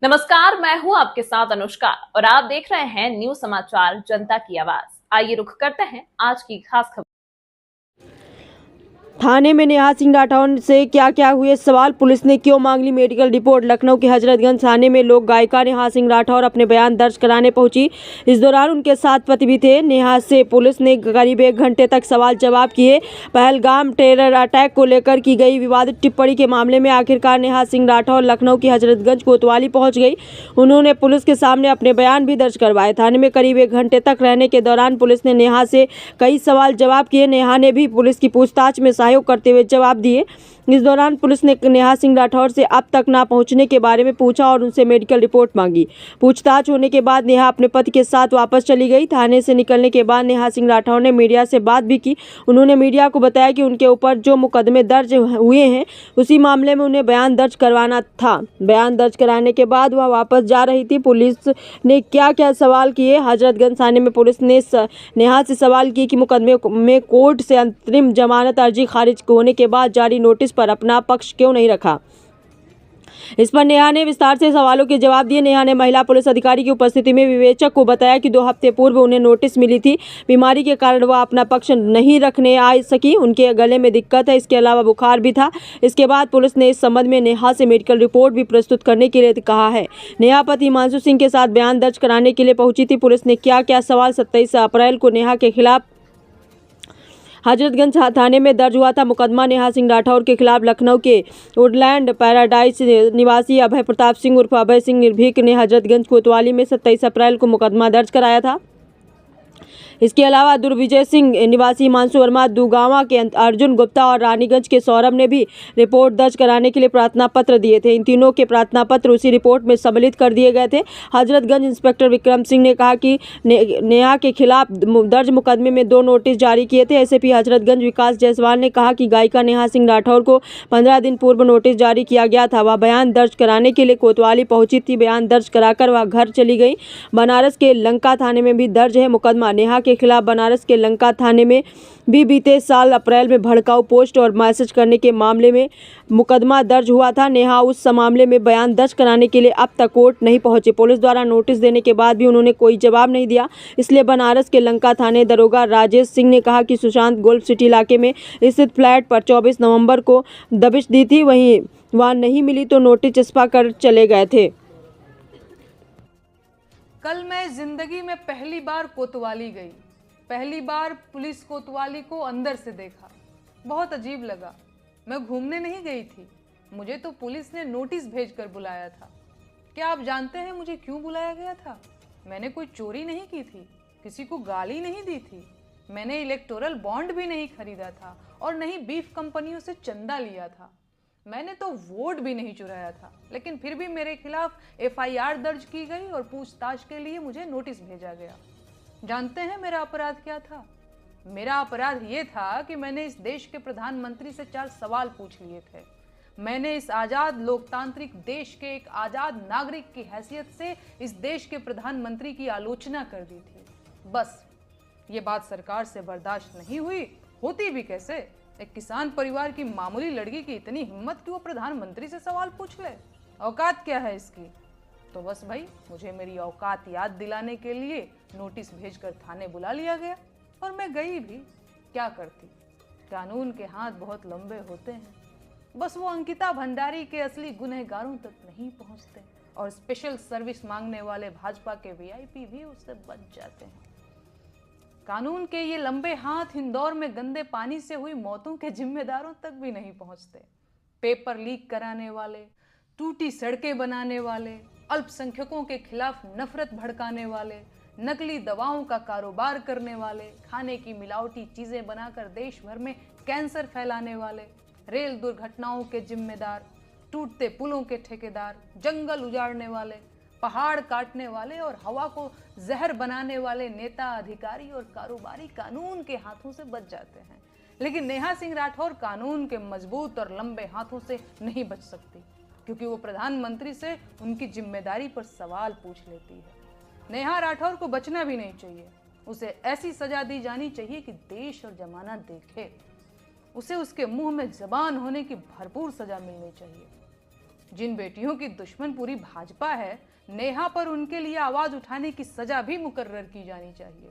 नमस्कार, मैं हूं आपके साथ अनुष्का और आप देख रहे हैं न्यूज समाचार जनता की आवाज। आइए रुख करते हैं आज की खास खबर। थाने में नेहा सिंह राठौर से क्या क्या हुए सवाल, पुलिस ने क्यों मांग ली मेडिकल रिपोर्ट। लखनऊ के हजरतगंज थाने में लोक गायिका नेहा सिंह राठौर अपने बयान दर्ज कराने पहुंची। इस दौरान उनके साथ पति भी थे। नेहा से पुलिस ने करीब 1 घंटे तक सवाल जवाब किए। पहलगाम टेरर अटैक को लेकर की गई विवादित टिप्पणी के मामले में आखिरकार नेहा सिंह राठौर लखनऊ की हजरतगंज कोतवाली पहुंच गई। उन्होंने पुलिस के सामने अपने बयान भी दर्ज करवाए। थाने में करीब 1 घंटे तक रहने के दौरान पुलिस ने नेहा से कई सवाल जवाब किए। नेहा ने भी पुलिस की पूछताछ में सहयोग करते हुए जवाब दिए। इस दौरान पुलिस ने नेहा सिंह राठौर से अब तक ना पहुंचने के बारे में पूछा और उनसे मेडिकल रिपोर्ट मांगी। पूछताछ होने के बाद नेहा अपने पति के साथ वापस चली गई। थाने से निकलने के बाद नेहा सिंह राठौर ने मीडिया से बात भी की। उन्होंने मीडिया को बताया कि उनके ऊपर जो मुकदमे दर्ज हुए हैं उसी मामले में उन्हें बयान दर्ज करवाना था। बयान दर्ज कराने के बाद वह वापस जा रही थी। पुलिस ने क्या क्या सवाल किए। हजरतगंज थाने में पुलिस ने नेहा से सवाल किए कि मुकदमे में कोर्ट से अंतरिम जमानत अर्जी खारिज होने के बाद जारी नोटिस पर अपना पक्ष क्यों नहीं रखा। इस पर नेहा ने विस्तार से सवालों के जवाब दिए। नेहा ने महिला पुलिस अधिकारी की उपस्थिति में विवेचक को बताया कि 2 हफ्ते पूर्व उन्हें नोटिस मिली थी। बीमारी के कारण वह अपना पक्ष नहीं रखने आ सकी। उनके गले में दिक्कत है, इसके अलावा बुखार भी था। इसके बाद पुलिस ने इस संबंध में नेहा से मेडिकल रिपोर्ट भी प्रस्तुत करने के लिए कहा है। नेहा पति हिमांशु सिंह के साथ बयान दर्ज कराने के लिए पहुंची थी। पुलिस ने क्या क्या सवाल 27 अप्रैल को नेहा के खिलाफ हजरतगंज थाने में दर्ज हुआ था। मुकदमा नेहा सिंह राठौर के खिलाफ लखनऊ के वुडलैंड पैराडाइज निवासी अभय प्रताप सिंह उर्फ अभय सिंह निर्भीक ने हजरतगंज कोतवाली में 27 अप्रैल को मुकदमा दर्ज कराया था। इसके अलावा दुर्विजय सिंह निवासी हिमांशु वर्मा, दुगावा के अर्जुन गुप्ता और रानीगंज के सौरभ ने भी रिपोर्ट दर्ज कराने के लिए प्रार्थना पत्र दिए थे। इन तीनों के प्रार्थना पत्र उसी रिपोर्ट में सम्मिलित कर दिए गए थे। हजरतगंज इंस्पेक्टर विक्रम सिंह ने कहा कि नेहा के खिलाफ दर्ज मुकदमे में 2 नोटिस जारी किए थे। एसपी हजरतगंज विकास जायसवाल ने कहा कि गायिका नेहा सिंह राठौर को 15 दिन पूर्व नोटिस जारी किया गया था। वह बयान दर्ज कराने के लिए कोतवाली पहुंची थी। बयान दर्ज कराकर वह घर चली गई। बनारस के लंका थाने में भी दर्ज है मुकदमा। नेहा के खिलाफ बनारस के लंका थाने में भी बीते साल अप्रैल में भड़काऊ पोस्ट और मैसेज करने के मामले में मुकदमा दर्ज हुआ था। नेहा उस मामले में बयान दर्ज कराने के लिए अब तक कोर्ट नहीं पहुंची। पुलिस द्वारा नोटिस देने के बाद भी उन्होंने कोई जवाब नहीं दिया। इसलिए बनारस के लंका थाने दरोगा राजेश सिंह ने कहा कि सुशांत गोल्फ सिटी इलाके में स्थित फ्लैट पर 24 नवंबर को दबिश दी थी, वहीं वहां नहीं मिली तो नोटिस चिपका कर चले गए थे। कल मैं जिंदगी में पहली बार कोतवाली गई। पहली बार पुलिस कोतवाली को अंदर से देखा। बहुत अजीब लगा। मैं घूमने नहीं गई थी, मुझे तो पुलिस ने नोटिस भेजकर बुलाया था। क्या आप जानते हैं मुझे क्यों बुलाया गया था? मैंने कोई चोरी नहीं की थी, किसी को गाली नहीं दी थी, मैंने इलेक्टोरल बॉन्ड भी नहीं खरीदा था और नहीं बीफ कंपनियों से चंदा लिया था। मैंने तो वोट भी नहीं चुराया था, लेकिन फिर भी मेरे खिलाफ FIR दर्ज की गई और पूछताछ के लिए मुझे नोटिस भेजा गया। जानते हैं मेरा अपराध क्या था? मेरा अपराध ये था कि मैंने इस देश के प्रधानमंत्री से 4 सवाल पूछ लिए थे। मैंने इस आजाद लोकतांत्रिक देश के एक आजाद नागरिक की हैसियत से इस देश के प्रधानमंत्री की आलोचना कर दी थी। बस ये बात सरकार से बर्दाश्त नहीं हुई। होती भी कैसे? एक किसान परिवार की मामूली लड़की की इतनी हिम्मत कि वो प्रधानमंत्री से सवाल पूछ ले। औकात क्या है इसकी? तो बस भाई, मुझे मेरी औकात याद दिलाने के लिए नोटिस भेजकर थाने बुला लिया गया और मैं गई भी। क्या करती? कानून के हाथ बहुत लंबे होते हैं। बस वो अंकिता भंडारी के असली गुनहगारों तक नहीं पहुंचते और स्पेशल सर्विस मांगने वाले भाजपा के VIP भी उससे बच जाते हैं। कानून के ये लंबे हाथ इंदौर में गंदे पानी से हुई मौतों के जिम्मेदारों तक भी नहीं पहुंचते। पेपर लीक कराने वाले, टूटी सड़कें बनाने वाले, अल्पसंख्यकों के खिलाफ नफरत भड़काने वाले, नकली दवाओं का कारोबार करने वाले, खाने की मिलावटी चीजें बनाकर देश भर में कैंसर फैलाने वाले, रेल दुर्घटनाओं के जिम्मेदार, टूटते पुलों के ठेकेदार, जंगल उजाड़ने वाले, पहाड़ काटने वाले और हवा को जहर बनाने वाले नेता, अधिकारी और कारोबारी कानून के हाथों से बच जाते हैं। लेकिन नेहा सिंह राठौर कानून के मजबूत और लंबे हाथों से नहीं बच सकती, क्योंकि वो प्रधानमंत्री से उनकी जिम्मेदारी पर सवाल पूछ लेती है। नेहा राठौर को बचना भी नहीं चाहिए। उसे ऐसी सजा दी जानी चाहिए कि देश और जमाना देखे। उसे उसके मुंह में जबान होने की भरपूर सजा मिलनी चाहिए। जिन बेटियों की दुश्मन पूरी भाजपा है, नेहा पर उनके लिए आवाज उठाने की सजा भी मुकर्रर की जानी चाहिए।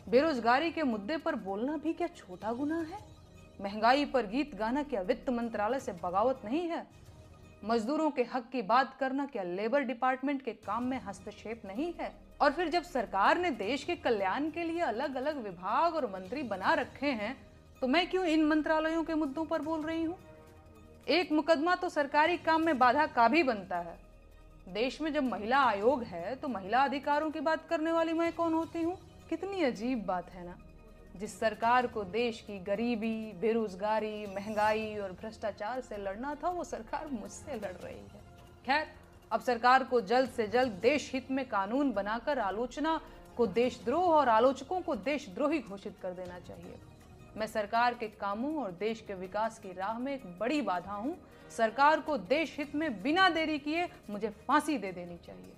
बेरोजगारी के मुद्दे पर बोलना भी क्या छोटा गुनाह है? महंगाई पर गीत गाना क्या वित्त मंत्रालय से बगावत नहीं है? मजदूरों के हक की बात करना क्या लेबर डिपार्टमेंट के काम में हस्तक्षेप नहीं है? और फिर जब सरकार ने देश के कल्याण के लिए अलग अलग विभाग और मंत्री बना रखे हैं, तो मैं क्यों इन मंत्रालयों के मुद्दों पर बोल रही हूँ? एक मुकदमा तो सरकारी काम में बाधा का भी बनता है। देश में जब महिला आयोग है तो महिला अधिकारों की बात करने वाली मैं कौन होती हूँ? कितनी अजीब बात है ना। जिस सरकार को देश की गरीबी, बेरोजगारी, महंगाई और भ्रष्टाचार से लड़ना था, वो सरकार मुझसे लड़ रही है। खैर, अब सरकार को जल्द से जल्द देश हित में कानून बनाकर आलोचना को देशद्रोह और आलोचकों को देशद्रोही घोषित कर देना चाहिए। मैं सरकार के कामों और देश के विकास की राह में एक बड़ी बाधा हूं। सरकार को देश हित में बिना देरी किए मुझे फांसी दे देनी चाहिए।